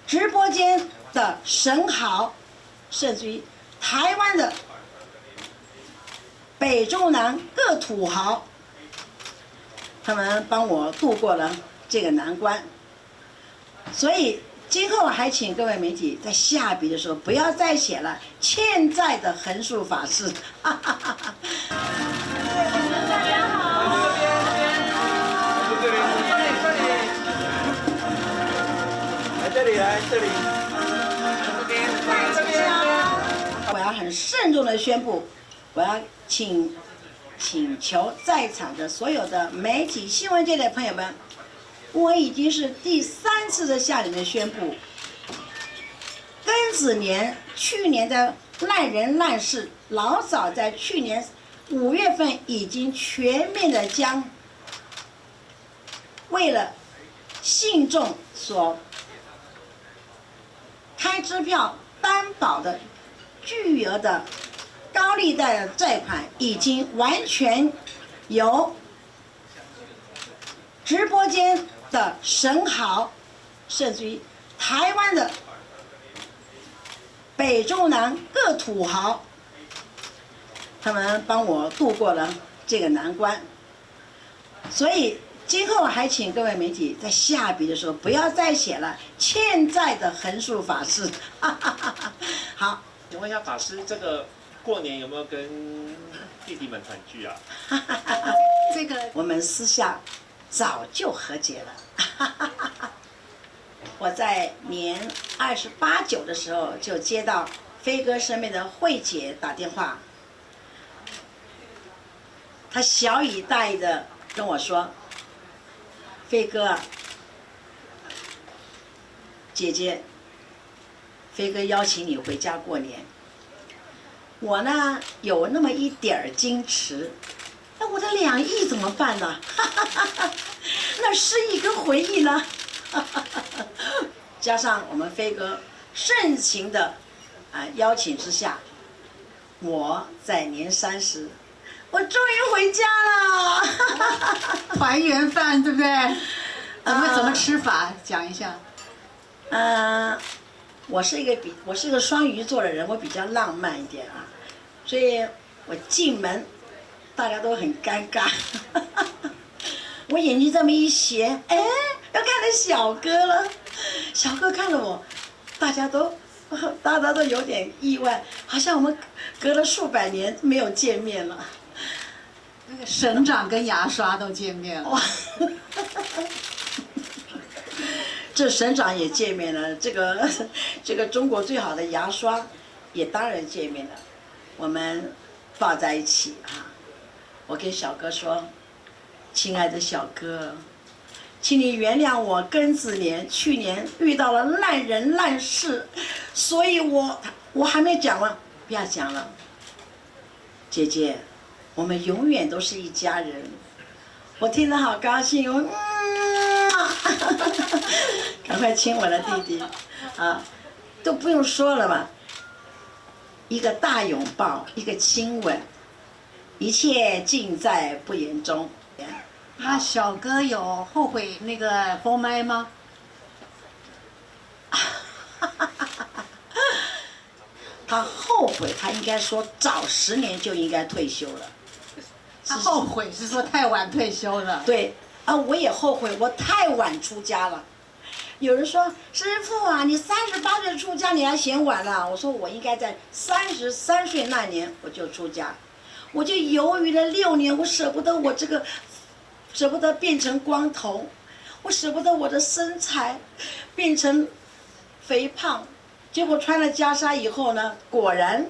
直播间的神豪，甚至于台湾的北中南各土豪，他们帮我度过了这个难关。所以今后还请各位媒体在下笔的时候不要再写了欠债的横竖法式。这里来，这里。我要很慎重的宣布，我要请求在场的所有的媒体新闻界的朋友们，我已经是第3次的向你们宣布，庚子年去年的烂人烂事，老早在去年5月份已经全面的将为了信众所开支票担保的巨额的高利贷的债款，已经完全由直播间的神豪，甚至于台湾的北中南各土豪，他们帮我度过了这个难关。所以今后还请各位媒体在下笔的时候不要再写了欠债的横竖法式。好，请问一下法师，这个过年有没有跟弟弟们团聚啊？这个我们私下早就和解了。我在年28、9的时候就接到飞哥身边的慧姐打电话，她小以大义的跟我说：“飞哥，姐姐，飞哥邀请你回家过年。”我呢有那么一点儿矜持，那我的2亿怎么办呢？那失忆跟回忆呢？加上我们飞哥盛情的邀请之下，我在年30，我终于回家了。团圆饭对不对？怎么吃法？讲一下。我是一个双鱼座的人，我比较浪漫一点啊，所以我进门，大家都很尴尬。我眼睛这么一斜，哎，要看到小哥了。小哥看了我，大家都有点意外，好像我们隔了数百年没有见面了。那个省长跟牙刷都见面了。这省长也见面了，这个中国最好的牙刷也当然见面了，我们抱在一起啊！我跟小哥说：“亲爱的小哥，请你原谅我庚子年去年遇到了烂人烂事，所以我还没讲完，不要讲了。姐姐，我们永远都是一家人。”我听得好高兴哦。赶快亲我的弟弟，都不用说了嘛，一个大拥抱，一个亲吻，一切尽在不言中。那小哥有后悔那个封麦吗？他后悔，他应该说早10年就应该退休了。他后悔是说太晚退休了。对我也后悔，我太晚出家了。有人说：“师父啊，你38岁出家，你还嫌晚了。”我说：“我应该在33岁那年我就出家，我就犹豫了6年，我舍不得变成光头，我舍不得我的身材变成肥胖。结果穿了袈裟以后呢，果然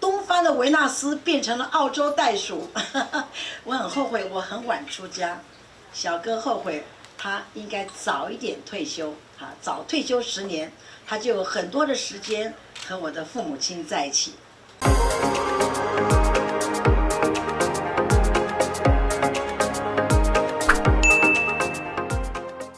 东方的维纳斯变成了澳洲袋鼠。我很后悔，我很晚出家。小哥后悔，他应该早一点退休早退休10年，他就有很多的时间和我的父母亲在一起。